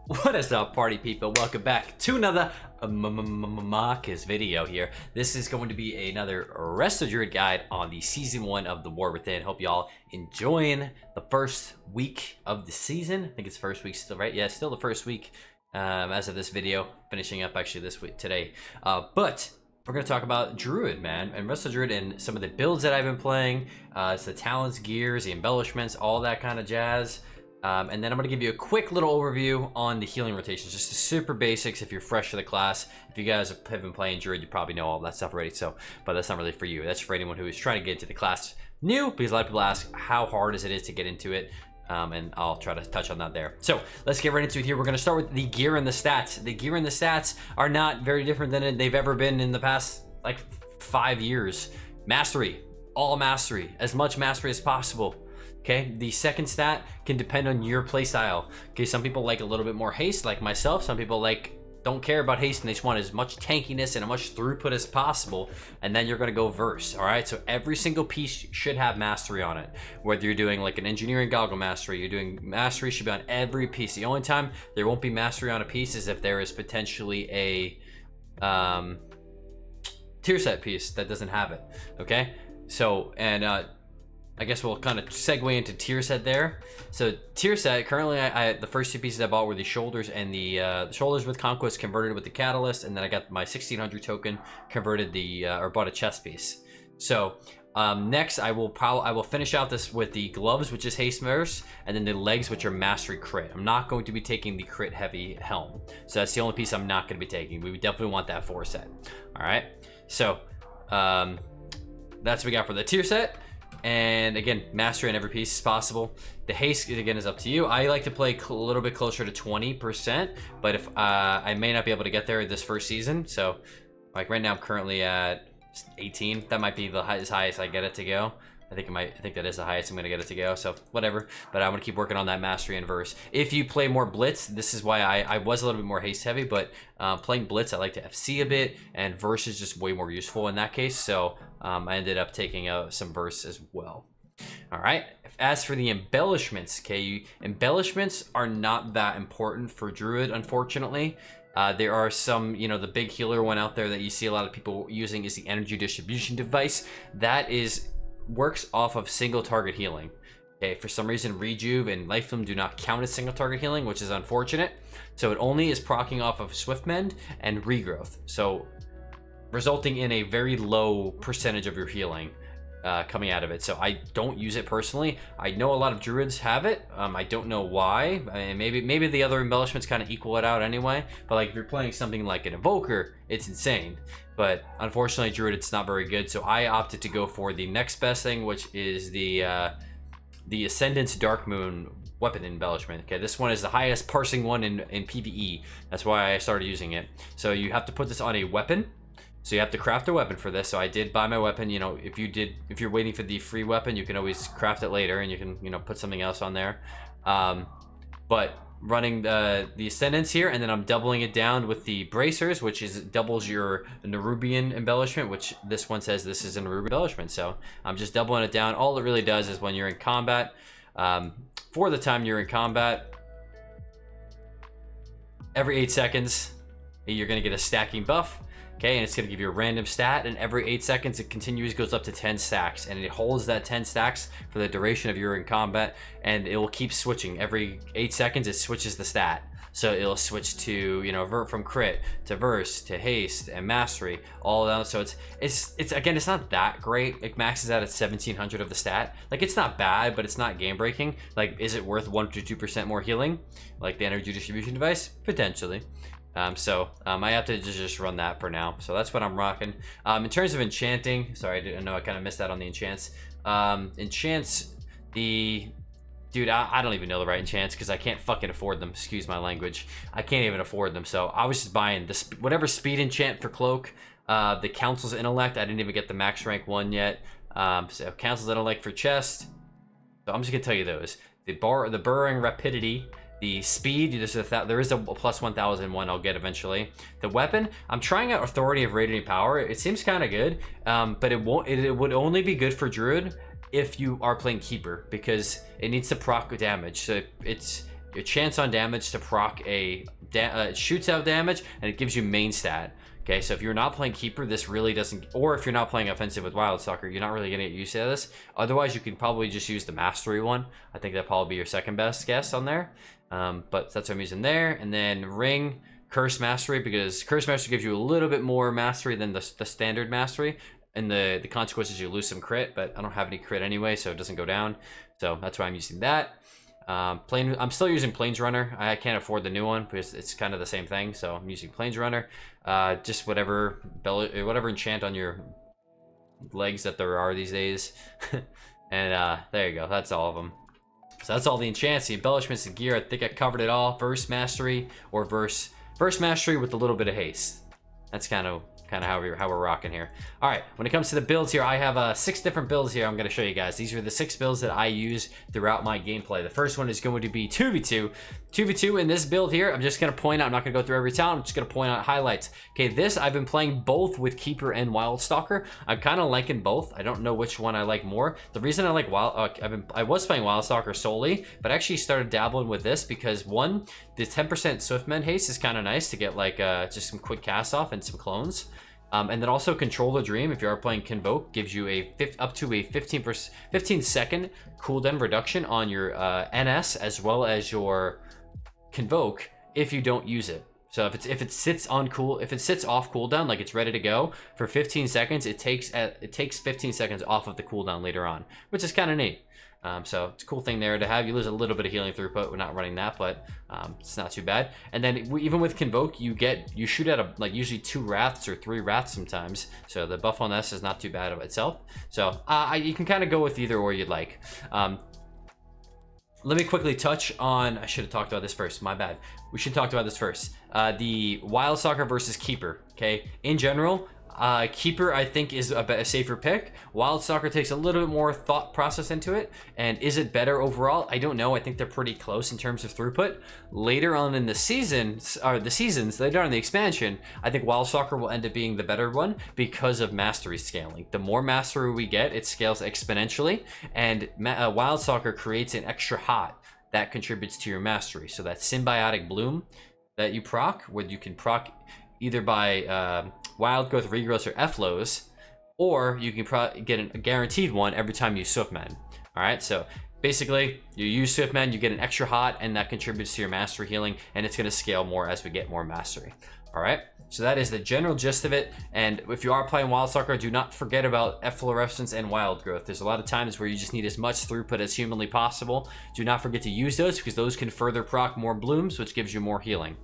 What is up, party people? Welcome back to another Marcus video here. This is going to be another Resto Druid guide on the season 1 of the War Within. Hope y'all enjoying the first week of the season. I think it's first week still, right? Yeah, still the first week as of this video. Finishing up actually this week today. But we're going to talk about Druid, man, and Resto Druid and some of the builds that I've been playing. It's the talents, gears, the embellishments, all that kind of jazz. And then I'm going to give you a quick little overview on the healing rotations, just the super basics if you're fresh to the class. If you guys have been playing Druid, you probably know all that stuff already, so, but that's not really for you. That's for anyone who is trying to get into the class new, because a lot of people ask how hard is it to get into it, and I'll try to touch on that there. So let's get right into it here. We're going to start with the gear and the stats. The gear and the stats are not very different than they've ever been in the past, like, 5 years. Mastery, all mastery, as much mastery as possible. Okay, the second stat can depend on your playstyle. Okay, some people like a little bit more haste, like myself. Some people don't care about haste and they just want as much tankiness and as much throughput as possible. And then you're gonna go verse. All right, so every single piece should have mastery on it. Whether you're doing like an engineering goggle mastery, you're doing mastery should be on every piece. The only time there won't be mastery on a piece is if there is potentially a tier set piece that doesn't have it. Okay, so and I guess we'll kind of segue into tier set there. So tier set, currently the first two pieces I bought were the shoulders and the shoulders with conquest converted with the catalyst, and then I got my 1600 token converted or bought a chest piece. So next I will finish out this with the gloves, which is haste verse, and then the legs, which are mastery crit. I'm not going to be taking the crit heavy helm, so that's the only piece I'm not going to be taking. We definitely want that 4 set. All right, so that's what we got for the tier set. And again, mastery on every piece is possible. The haste again is up to you. I like to play a little bit closer to 20%, but if I may not be able to get there this first season. So like right now I'm currently at 18. That might be the highest I get it to go. I think that is the highest I'm gonna get it to go, so whatever. But I'm gonna keep working on that mastery and verse. If you play more blitz, this is why I was a little bit more haste heavy, but playing blitz I like to FC a bit, and verse is just way more useful in that case. So I ended up taking some verse as well. All right, as for the embellishments, okay, embellishments are not that important for Druid, unfortunately. There are some, the big healer one out there that you see a lot of people using is the energy distribution device. That works off of single target healing. Okay, for some reason Rejuve and Life Flume do not count as single target healing, which is unfortunate. So it only is proccing off of Swift Mend and Regrowth, so resulting in a very low percentage of your healing coming out of it. So I don't use it personally. I know a lot of Druids have it. I don't know why. I mean, maybe the other embellishments kind of equal it out anyway, but like if you're playing something like an Invoker, it's insane. But unfortunately Druid, it's not very good, so I opted to go for the next best thing, which is the Ascendance Dark Moon weapon embellishment. Okay, this one is the highest parsing one in PvE. That's why I started using it. So you have to put this on a weapon. So you have to craft a weapon for this. So I did buy my weapon. If you're waiting for the free weapon, you can always craft it later, and you can put something else on there. But running the Ascendance here, and then I'm doubling it down with the bracers, which doubles your Nerubian embellishment, which this one says this is a Nerubian embellishment. So I'm just doubling it down. All it really does is when you're in combat, for the time you're in combat, every 8 seconds you're going to get a stacking buff. Okay, and it's gonna give you a random stat, and every 8 seconds it continues, goes up to 10 stacks, and it holds that 10 stacks for the duration of you're in combat, and it will keep switching. Every 8 seconds it switches the stat. So it'll switch to, from crit to verse to haste and mastery, all that. So it's again, it's not that great. It maxes out at 1700 of the stat. Like, it's not bad, but it's not game breaking. Like, is it worth 1 to 2% more healing? Like the energy distribution device? Potentially. I have to just run that for now. So that's what I'm rocking. In terms of enchanting, sorry, I know I kind of missed that on the enchants. Enchants, dude, I don't even know the right enchants because I can't fucking afford them. Excuse my language. I can't even afford them. So I was just buying whatever speed enchant for cloak. The Council's Intellect, I didn't even get the max rank one yet. So Council's Intellect for chest. So I'm just gonna tell you those. The Burrowing Rapidity. The speed, there is a plus 1000 one I'll get eventually. The weapon, I'm trying out Authority of Radiant Power. It seems kind of good, but it would only be good for Druid if you are playing Keeper, because it needs to proc damage. So a chance on damage to proc it shoots out damage, and it gives you main stat. Okay, so if you're not playing Keeper, this really doesn't, or if you're not playing offensive with Wildstalker, you're not really gonna get used to this. Otherwise, you can probably just use the Mastery one. I think that'd probably be your second best guess on there. But that's what I'm using there. And then Ring, Curse Mastery, because Curse Mastery gives you a little bit more mastery than the standard Mastery. And the consequences, you lose some crit, but I don't have any crit anyway, so it doesn't go down. So that's why I'm using that. I'm still using Plains Runner. I can't afford the new one because it's kind of the same thing, so I'm using Plains Runner. Just whatever enchant on your legs that there are these days. And there you go, that's all of them. So that's all the enchants, the embellishments, the gear. I think I covered it all. Verse Mastery or Verse Mastery with a little bit of haste. That's kind of how we're rocking here. All right, when it comes to the builds here, I have 6 different builds here I'm going to show you guys. These are the 6 builds that I use throughout my gameplay. The first one is going to be 2v2. 2v2 in this build here, I'm just going to point out, I'm not going to go through every talent, I'm just going to point out highlights. Okay, this I've been playing both with Keeper and Wildstalker. I'm kind of liking both. I don't know which one I like more. The reason I like I was playing Wildstalker solely, but I actually started dabbling with this because one, the 10% Swiftmend haste is kind of nice to get like just some quick cast off and some clones. And then also Control the Dream, if you are playing Convoke, gives you up to a 15 second cooldown reduction on your NS as well as your Convoke if you don't use it. So if it sits off cooldown, like it's ready to go for 15 seconds, it takes 15 seconds off of the cooldown later on, which is kind of neat. So it's a cool thing there to have. You lose a little bit of healing throughput. We're not running that, but it's not too bad. And then even with Convoke, you shoot at like usually 2 Wraths or 3 Wraths sometimes. So the buff on this is not too bad of itself. So you can kind of go with either or you'd like. Let me quickly touch on, I should have talked about this first, my bad. We should talk about this first. The Wildstalker versus Keeper, okay? In general, Keeper I think is a safer pick. Wildstalker takes a little bit more thought process into it. And is it better overall? I don't know. I think they're pretty close in terms of throughput. Later on in the seasons, later on in the expansion, I think Wildstalker will end up being the better one because of mastery scaling. The more mastery we get, it scales exponentially, and Wildstalker creates an extra hot that contributes to your mastery. So that symbiotic bloom that you proc, where you can proc either by Wild Growth, Regrowth, or Efflows, or you can get a guaranteed one every time you Swiftmend. All right, so basically you use Swiftmend, you get an extra hot, and that contributes to your mastery healing, and it's going to scale more as we get more mastery. All right, so that is the general gist of it. And if you are playing Wildstalker, do not forget about Efflorescence and Wild Growth. There's a lot of times where you just need as much throughput as humanly possible. Do not forget to use those because those can further proc more blooms, which gives you more healing.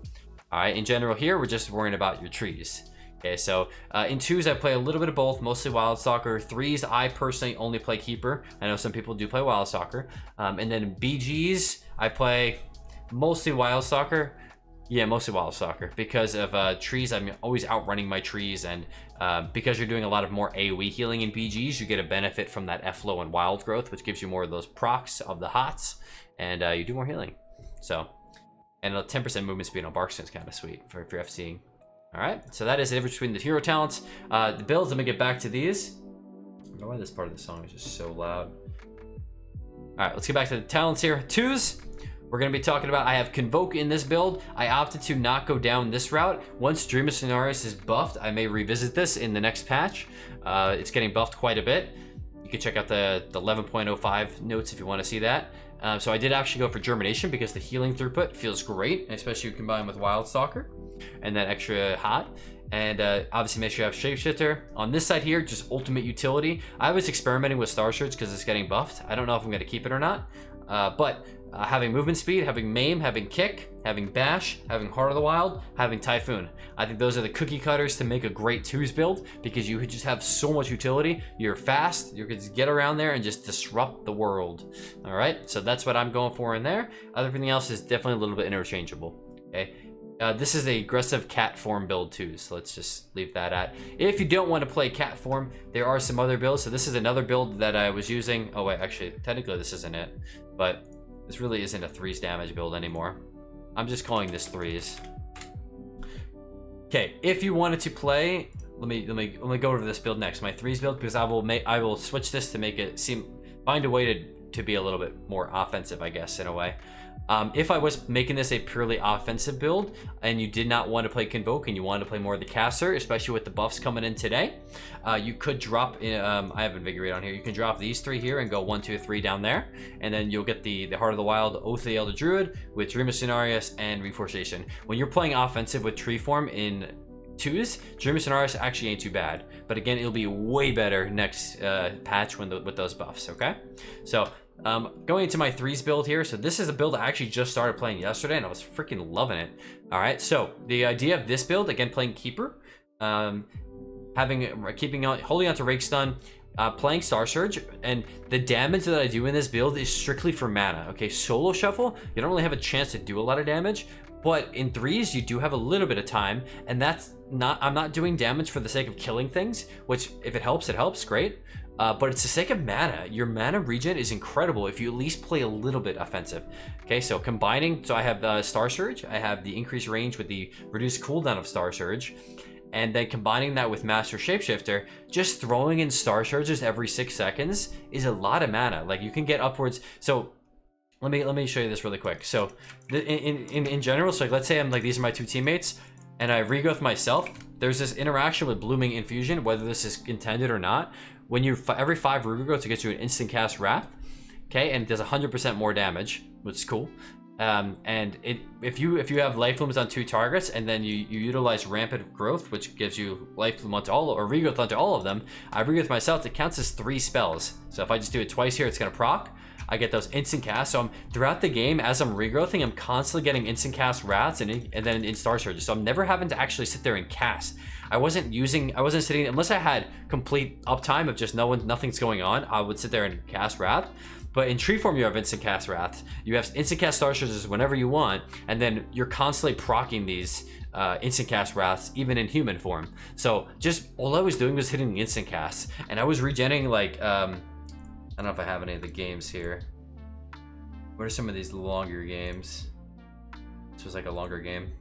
All right, in general here, we're just worrying about your trees. Okay, so in 2s, I play a little bit of both, mostly Wildstalker. 3s, I personally only play Keeper. I know some people do play Wildstalker. And then in BGs, I play mostly Wildstalker. Yeah, mostly Wildstalker. Because of trees, I'm always outrunning my trees. And because you're doing a lot of more AoE healing in BGs, you get a benefit from that Efflow and Wild Growth, which gives you more of those procs of the hots. And you do more healing. So, and a 10% movement speed on Barkston is kind of sweet for FCing. All right, so that is the difference between the hero talents. The builds, let me get back to these. I don't know why this part of the song is just so loud. All right, let's get back to the talents here. 2s, we're gonna be talking about, I have Convoke in this build. I opted to not go down this route. Once Dream of Cenarius is buffed, I may revisit this in the next patch. It's getting buffed quite a bit. You can check out the 11.05 notes if you wanna see that. So I did actually go for Germination because the healing throughput feels great, especially combined with Wildstalker and that extra hot. And obviously make sure you have Shapeshifter. On this side here, just ultimate utility. I was experimenting with Star Surge because it's getting buffed. I don't know if I'm going to keep it or not. But having movement speed, having Maim, having Kick, having Bash, having Heart of the Wild, having Typhoon. I think those are the cookie cutters to make a great 2s build because you just have so much utility. You're fast, you can just get around there and just disrupt the world. All right, so that's what I'm going for in there. Everything else is definitely a little bit interchangeable. Okay. This is a aggressive cat form build too, so let's just leave that at. If you don't want to play cat form, there are some other builds. So this is another build that I was using. Oh wait, actually, technically this isn't it, but this really isn't a 3s damage build anymore. I'm just calling this 3s. Okay, if you wanted to play, let me go over to this build next, my 3s build, because I will switch this to make it find a way to to be a little bit more offensive, I guess, in a way. If I was making this a purely offensive build and you did not want to play Convoke and you wanted to play more of the caster, especially with the buffs coming in today, you could drop in, I have Invigorate on here. You can drop these 3 here and go 1, 2, 3 down there, and then you'll get the Heart of the Wild, Oath of the Elder Druid with Dream of Cenarius and Reforestation. When you're playing offensive with Tree Form in 2s, Dream of Cenarius actually ain't too bad, but again, it'll be way better next patch with those buffs. Okay, so going into my 3s build here. So this is a build I actually just started playing yesterday and I was freaking loving it. All right, so the idea of this build, again, playing Keeper, holding on to Rake Stun, playing Star Surge, and the damage that I do in this build is strictly for mana. Okay, solo shuffle, you don't really have a chance to do a lot of damage, but in 3s you do have a little bit of time, and that's not, I'm not doing damage for the sake of killing things, which if it helps, great. But it's the sake of mana. Your mana regen is incredible if you at least play a little bit offensive. Okay, so combining, so I have Star Surge, I have the increased range with the reduced cooldown of Star Surge, and then combining that with Master Shapeshifter, just throwing in Star Surges every 6 seconds is a lot of mana. Like, you can get upwards. So let me show you this really quick. So in general, so like, let's say I'm like, these are my 2 teammates and I regrowth myself. There's this interaction with Blooming Infusion, whether this is intended or not. When you every 5 regrowth to get you an instant cast Wrath, okay, and it does 100% more damage, which is cool. And if you have life looms on 2 targets and then you utilize rampant growth, which gives you life loom onto all, or regrowth onto all of them, I regrowth myself, it counts as 3 spells. So if I just do it twice here, it's gonna proc. I get those instant casts. So I'm throughout the game as I'm regrowthing, I'm constantly getting instant cast Wraths and then in Star Surges. So I'm never having to actually sit there and cast. I wasn't sitting, unless I had complete uptime of just nothing's going on, I would sit there and cast Wrath. But in Tree Form, you have instant cast Wrath. You have instant cast Star Surges whenever you want, and then you're constantly proccing these instant cast Wraths, even in human form. So just all I was doing was hitting the instant casts, and I was regenerating like, I don't know if I have any of the games here. What are some of these longer games? This was like a longer game.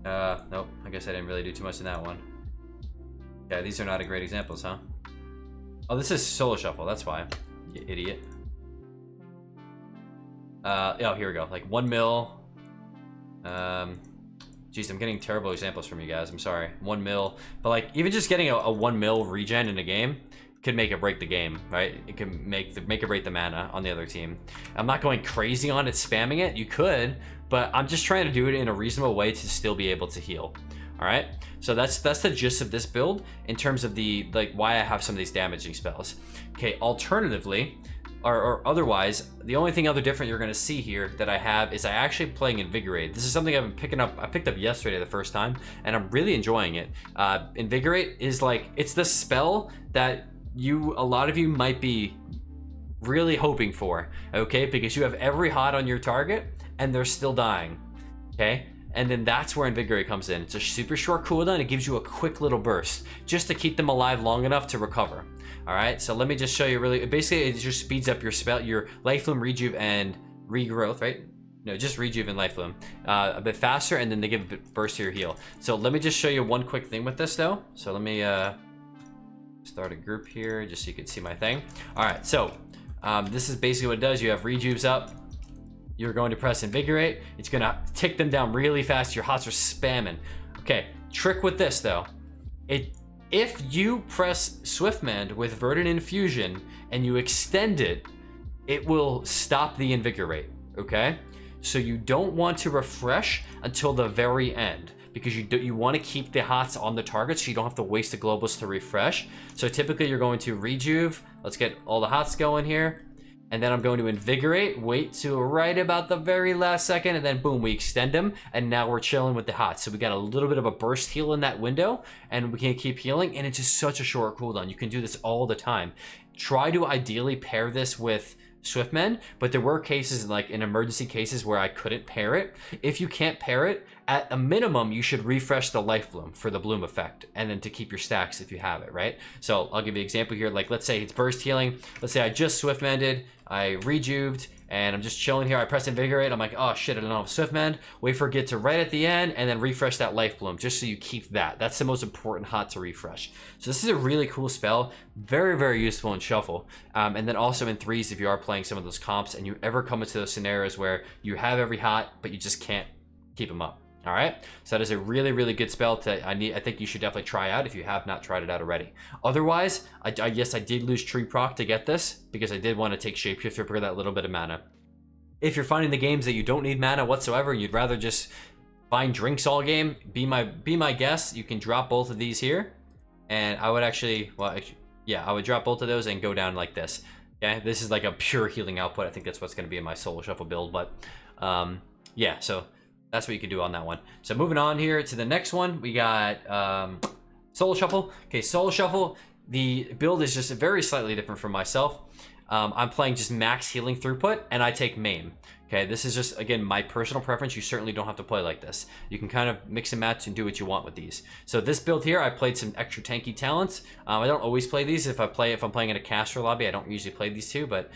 Nope, I guess I didn't really do too much in that one. Yeah, these are not a great examples, huh? Oh, this is solo shuffle, that's why. You idiot. Oh, here we go. Like 1 mil. Geez, I'm getting terrible examples from you guys. I'm sorry. 1 mil. But like, even just getting a 1 mil regen in a game could make or break the game, right? It can make or break the mana on the other team. I'm not going crazy on it, spamming it. You could, but I'm just trying to do it in a reasonable way to still be able to heal. All right, so that's the gist of this build in terms of the like why I have some of these damaging spells. Okay, alternatively, or otherwise, the only thing other different you're going to see here that I have is I actually playing Invigorate. This is something I've been picking up. I picked up yesterday the first time, and I'm really enjoying it. Invigorate is like, it's the spell that a lot of you might be really hoping for, okay? Because you have every hot on your target and they're still dying, okay? And then that's where Invigorate comes in. It's a super short cooldown. It gives you a quick little burst just to keep them alive long enough to recover. All right, so let me just show you really, basically it just speeds up your spell, your life loom, rejuve, and regrowth, right? No, just rejuve and life loom a bit faster, and then they give a bit burst to your heal. So let me just show you one quick thing with this though. So let me start a group here just so you can see my thing. All right, so this is basically what it does. You have rejuves up. You're going to press Invigorate. It's gonna tick them down really fast. Your hots are spamming. Okay, trick with this though. If you press Swiftmend with Verdant Infusion and you extend it, it will stop the Invigorate, okay? So you don't want to refresh until the very end because you want to keep the hots on the target so you don't have to waste the globals to refresh. So typically you're going to rejuve. Let's get all the hots going here. And then I'm going to Invigorate, wait to right about the very last second, and then boom, we extend them, and now we're chilling with the hots. So we got a little bit of a burst heal in that window, and we can keep healing, and it's just such a short cooldown. You can do this all the time. Try to ideally pair this with Swiftmend, but there were cases, like in emergency cases, where I couldn't pair it. If you can't pair it, at a minimum, you should refresh the life bloom for the bloom effect, and then to keep your stacks if you have it, right? So I'll give you an example here. Like, let's say it's burst healing. Let's say I just Swiftmended, I rejuved, and I'm just chilling here. I press Invigorate. I'm like, oh shit, I don't have Swiftmend. Wait for it to get to right at the end, and then refresh that Life Bloom, just so you keep that. That's the most important hot to refresh. So this is a really cool spell. Very, very useful in Shuffle. And then also in threes if you are playing some of those comps, and you ever come into those scenarios where you have every hot, but you just can't keep them up. All right, so that is a really, really good spell I think you should definitely try out if you have not tried it out already. Otherwise, yes, I did lose Tree Proc to get this because I did want to take Shapeshifter for that little bit of mana. If you're finding the games that you don't need mana whatsoever, you'd rather just find drinks all game, be my guest. You can drop both of these here, and I would actually, I would drop both of those and go down like this. Okay, this is like a pure healing output. I think that's what's going to be in my Solo Shuffle build, but yeah, so that's what you can do on that one. So moving on here to the next one, we got Solo Shuffle. Okay, Solo Shuffle, the build is just very slightly different from myself. I'm playing just max healing throughput, and I take Maim. Okay, this is just, again, my personal preference. You certainly don't have to play like this. You can kind of mix and match and do what you want with these. So this build here, I played some extra tanky talents. I don't always play these. If I'm playing in a caster lobby, I don't usually play these two, but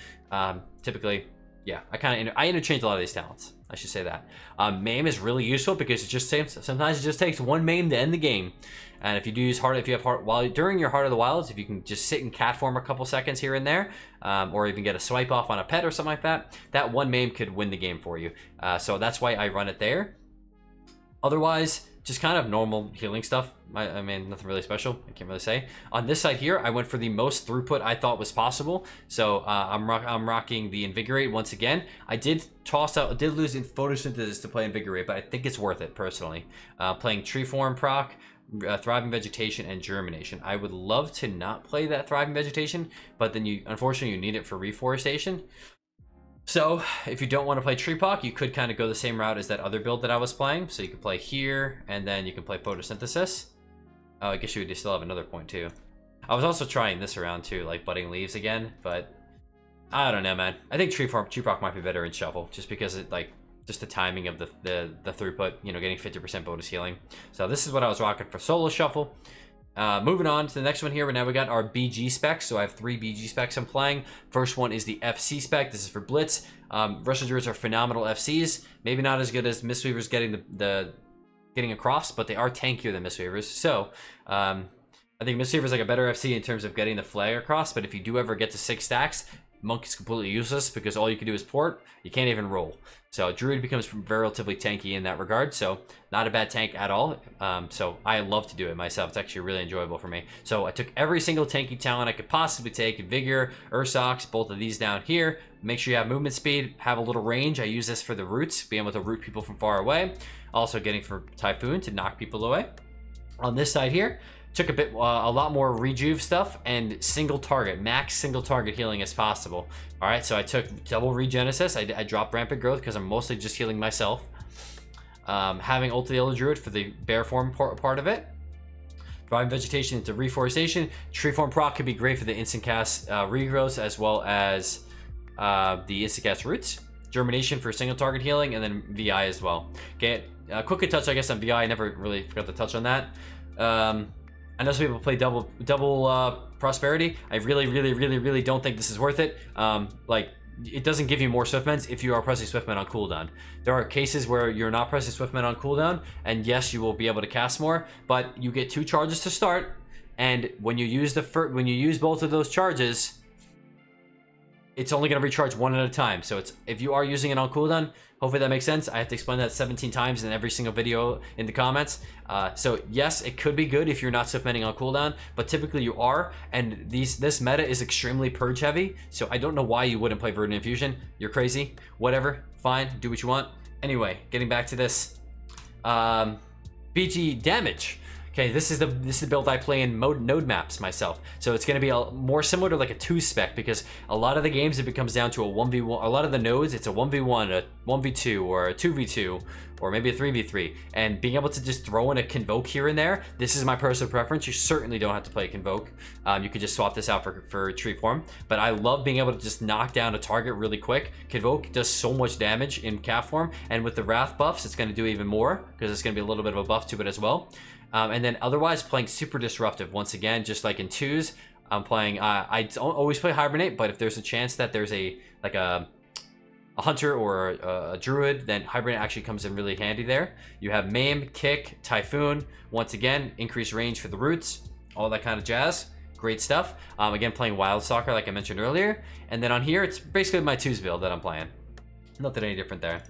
typically, yeah, I interchange a lot of these talents. I should say that. Maim is really useful because sometimes it just takes one Maim to end the game. And if you do use during your Heart of the Wilds, if you can just sit in cat form a couple seconds here and there, or even get a swipe off on a pet or something like that, that one Maim could win the game for you. So that's why I run it there. Otherwise, just kind of normal healing stuff. I mean, nothing really special. I can't really say. On this side here, I went for the most throughput I thought was possible. So I'm rocking the Invigorate once again. I did lose in Photosynthesis to play Invigorate, but I think it's worth it personally. Playing Tree Form proc, Thriving Vegetation, and Germination. I would love to not play that Thriving Vegetation, but then unfortunately you need it for Reforestation. So if you don't want to play Tree Proc, you could kind of go the same route as that other build that I was playing. So you could play here, and then you can play Photosynthesis. Oh, I guess you would still have another point too. I was also trying this around too, like Budding Leaves again, but I don't know, man. I think Tree Proc might be better in Shuffle, just because it just the timing of the throughput, you know, getting 50% bonus healing. So this is what I was rocking for Solo Shuffle. Moving on to the next one here, now we got our BG specs. So I have 3 BG specs I'm playing. First one is the FC spec. This is for Blitz. Resto Druids are phenomenal FCs. Maybe not as good as Mistweavers getting across, but they are tankier than Mistweavers. So I think Mistweavers like a better FC in terms of getting the flag across, but if you do ever get to 6 stacks, Monk is completely useless because all you can do is port. You can't even roll. So Druid becomes relatively tanky in that regard. So not a bad tank at all. So I love to do it myself. It's actually really enjoyable for me. So I took every single tanky talent I could possibly take. Vigor, Ursox, both of these down here. Make sure you have movement speed, have a little range. I use this for the roots, being able to root people from far away. Also getting for Typhoon to knock people away. On this side here, took a lot more rejuve stuff and max single target healing as possible. All right, so I took double regenesis. I dropped rampant growth because I'm mostly just healing myself. Having Ult the Yellow Druid for the bear form part of it. Thriving Vegetation into Reforestation. Tree Form proc could be great for the instant cast regrowths as well as the instant cast roots. Germination for single target healing, and then VI as well. Okay, quick touch I guess on VI. I never really forgot to touch on that. I know some people play double prosperity. I really don't think this is worth it. Like, it doesn't give you more Swiftmends if you are pressing Swiftmend on cooldown. There are cases where you're not pressing Swiftmend on cooldown, and yes, you will be able to cast more, but you get 2 charges to start, and when you use both of those charges, it's only going to recharge 1 at a time. So if you are using it on cooldown, hopefully that makes sense. I have to explain that 17 times in every single video in the comments. So yes, it could be good if you're not Swiftmending on cooldown, but typically you are, and this meta is extremely purge heavy, so I don't know why you wouldn't play Verdant Infusion. You're crazy. Whatever, fine, do what you want. Anyway, getting back to this. BG damage. Okay, this is the build I play in node maps myself. So it's going to be more similar to like a 2 spec, because a lot of the games it comes down to a 1v1. A lot of the nodes it's a 1v1, a 1v2, or a 2v2, or maybe a 3v3. And being able to just throw in a Convoke here and there, this is my personal preference. You certainly don't have to play Convoke. You could just swap this out for Tree Form. But I love being able to just knock down a target really quick. Convoke does so much damage in Cat form, and with the Wrath buffs, it's going to do even more, because it's going to be a little bit of a buff to it as well. And then otherwise playing super disruptive once again, just like in 2s. I'm playing, I don't always play Hibernate, but if there's a chance that there's a hunter or a druid, then Hibernate actually comes in really handy there. You have Maim, Kick, Typhoon. Once again, increased range for the roots, all that kind of jazz. Great stuff. Again, playing Wildstalker like I mentioned earlier. And then on here, it's basically my 2s build that I'm playing. Nothing any different there.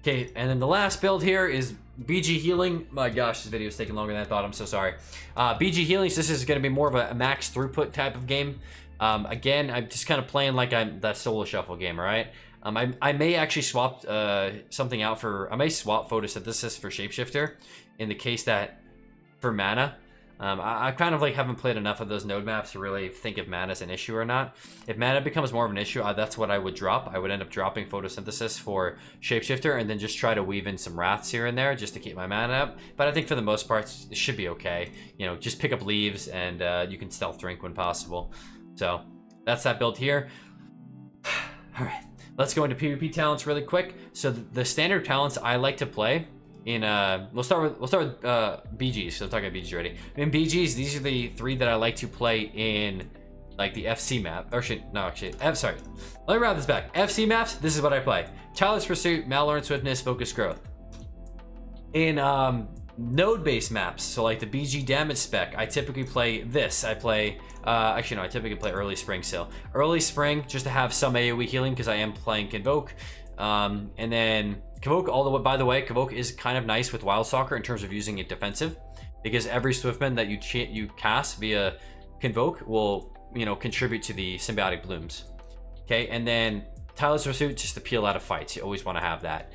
Okay, and then the last build here is BG Healing. My gosh, this video is taking longer than I thought. I'm so sorry. BG Healing, so this is going to be more of a max throughput type of game. Again, I'm just kind of playing like I'm that solo shuffle game, all right? I may actually swap something out for... I may swap Photosynthesis for Shapeshifter in the case that for mana. I kind of like haven't played enough of those node maps to really think if mana is an issue or not. If mana becomes more of an issue, that's what I would drop. I would end up dropping Photosynthesis for Shapeshifter and then just try to weave in some Wraths here and there just to keep my mana up. But I think for the most part, it should be okay. You know, just pick up leaves and you can stealth drink when possible. So that's that build here. All right, let's go into PvP talents really quick. So the standard talents I like to play in we'll start with BGs. So I'm talking about BGs already. In BGs, these are the 3 that I like to play in like the FC map. Or sorry. Let me round this back. FC maps, this is what I play. Tireless Pursuit, Mallearned Swiftness, Focus Growth. In node-based maps, so like the BG damage spec, I typically play this. I play actually no, I typically play Early Spring still. Early Spring just to have some AoE healing because I am playing Convoke. And then CkGAqvgeoHLefPLb, by the way, CkGAqvgeoHLefPLb is kind of nice with Wildstalker in terms of using it defensive, because every Swiftman that you cast via CkGAqvgeoHLefPLb will, you know, contribute to the symbiotic blooms. Okay, and then Tireless Pursuit just to peel out of fights. You always want to have that.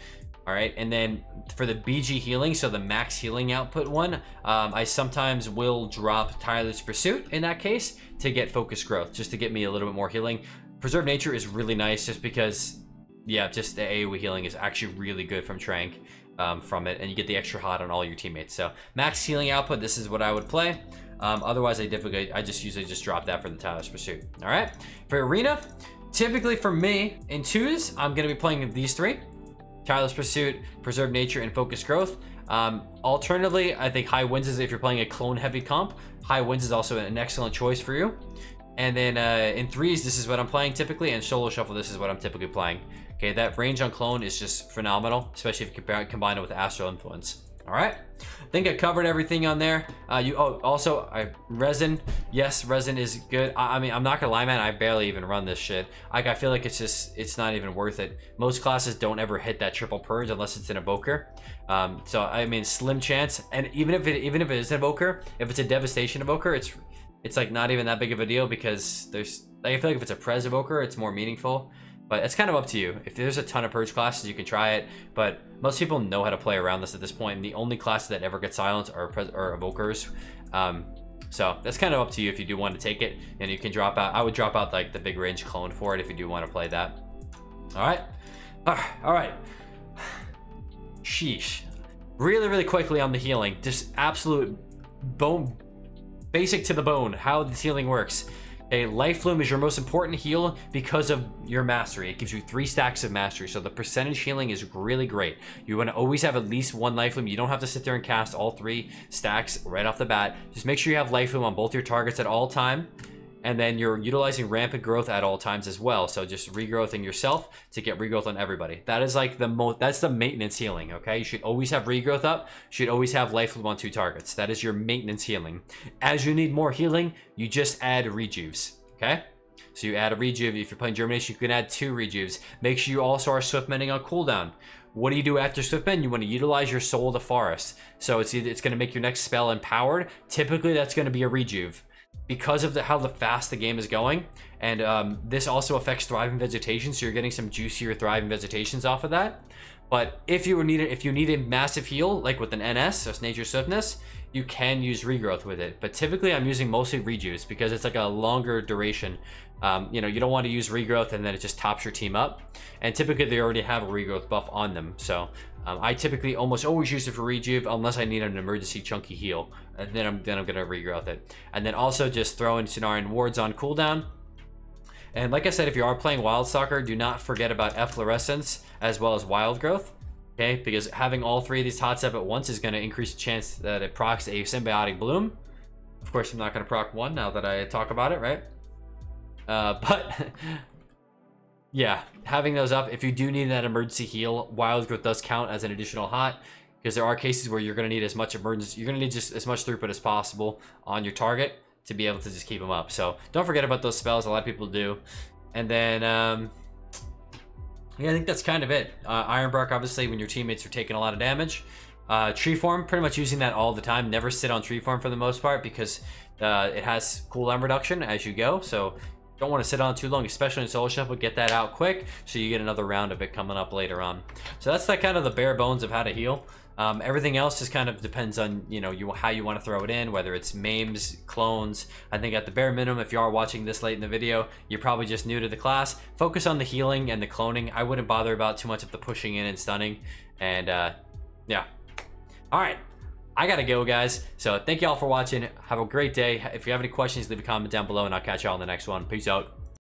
All right, and then for the BG healing, so the max healing output one, I sometimes will drop Tireless Pursuit in that case to get Focus Growth, just to get me a little bit more healing. Preserve Nature is really nice just because, yeah, just the AoE healing is actually really good from Trank from it, and you get the extra hot on all your teammates. So max healing output, this is what I would play. Otherwise, I just usually just drop that for the Tireless Pursuit. All right, for Arena, typically for me in 2s, I'm going to be playing these 3. Tireless Pursuit, Preserve Nature, and Focus Growth. Alternatively, I think High Winds is, if you're playing a clone heavy comp, High Winds is also an excellent choice for you. And then in 3s, this is what I'm playing typically, and Solo Shuffle, this is what I'm typically playing. Okay, that range on clone is just phenomenal, especially if you combine it with Astral Influence. All right, I think I covered everything on there. Resin, yes, Resin is good. I mean, I'm not gonna lie, man, I barely even run this shit. Like, I feel like it's not even worth it. Most classes don't ever hit that triple purge unless it's an evoker. So I mean, slim chance. And even if it is an evoker, if it's a devastation evoker, it's like not even that big of a deal, because there's, like, I feel like if it's a Prez evoker, it's more meaningful. But it's kind of up to you. If there's a ton of purge classes, you can try it. But most people know how to play around this at this point. And the only classes that ever get silenced are evokers. So that's kind of up to you if you do want to take it. And you can drop out. I would drop out like the big range clone for it if you do want to play that. All right. All right. Sheesh. Really, really quickly on the healing. Just absolute bone, basic to the bone, how this healing works. A Life Bloom is your most important heal because of your mastery. It gives you 3 stacks of mastery, so the percentage healing is really great. You want to always have at least 1 Life Bloom. You don't have to sit there and cast all 3 stacks right off the bat. Just make sure you have Life Bloom on both your targets at all time, and then you're utilizing Rampant Growth at all times as well. So just regrowthing yourself to get regrowth on everybody. That is like that's the maintenance healing, okay? You should always have regrowth up. You should always have Life Bloom on 2 targets. That is your maintenance healing. As you need more healing, you just add rejuves, okay? So you add a rejuve. If you're playing Germination, you can add 2 rejuves. Make sure you also are Swiftmending on cooldown. What do you do after Swiftmend? You want to utilize your Soul of the Forest. So it's going to make your next spell empowered. Typically, that's going to be a rejuve, because of how fast the game is going. And this also affects Thriving Vegetation, so you're getting some juicier Thriving Vegetations off of that. But if you need a massive heal, like with an NS, so it's Nature Swiftness, you can use Regrowth with it. But typically I'm using mostly Rejuice because it's like a longer duration. You know, you don't want to use Regrowth and then it just tops your team up. And typically they already have a Regrowth buff on them. So I typically almost always use it for Rejuve unless I need an emergency chunky heal. And then I'm gonna Regrowth it. And then also just throw in Cenarian Wards on cooldown. And like I said, if you are playing Wildstalker, do not forget about Efflorescence as well as Wild Growth. Okay, because having all 3 of these hot step at once is going to increase the chance that it procs a Symbiotic Bloom. Of course, I'm not going to proc 1 now that I talk about it, right? But yeah, having those up, if you do need that emergency heal, Wild Growth does count as an additional hot, because there are cases where you're going to need as much emergency, you're going to need just as much throughput as possible on your target to be able to just keep them up. So don't forget about those spells. A lot of people do. And then yeah, I think that's kind of it. Ironbark, obviously, when your teammates are taking a lot of damage. Tree form, pretty much using that all the time. Never sit on tree form for the most part, because it has cooldown reduction as you go. So don't want to sit on too long, especially in solo shuffle. Get that out quick so you get another round of it coming up later on. So that's kind of the bare bones of how to heal. Everything else just kind of depends on, you know, how you want to throw it in, whether it's maims, clones. I think at the bare minimum, if you are watching this late in the video, you're probably just new to the class. Focus on the healing and the cloning. I wouldn't bother about too much of the pushing in and stunning. And yeah. All right. I gotta go, guys. So thank you all for watching. Have a great day. If you have any questions, leave a comment down below, and I'll catch you all in the next one. Peace out.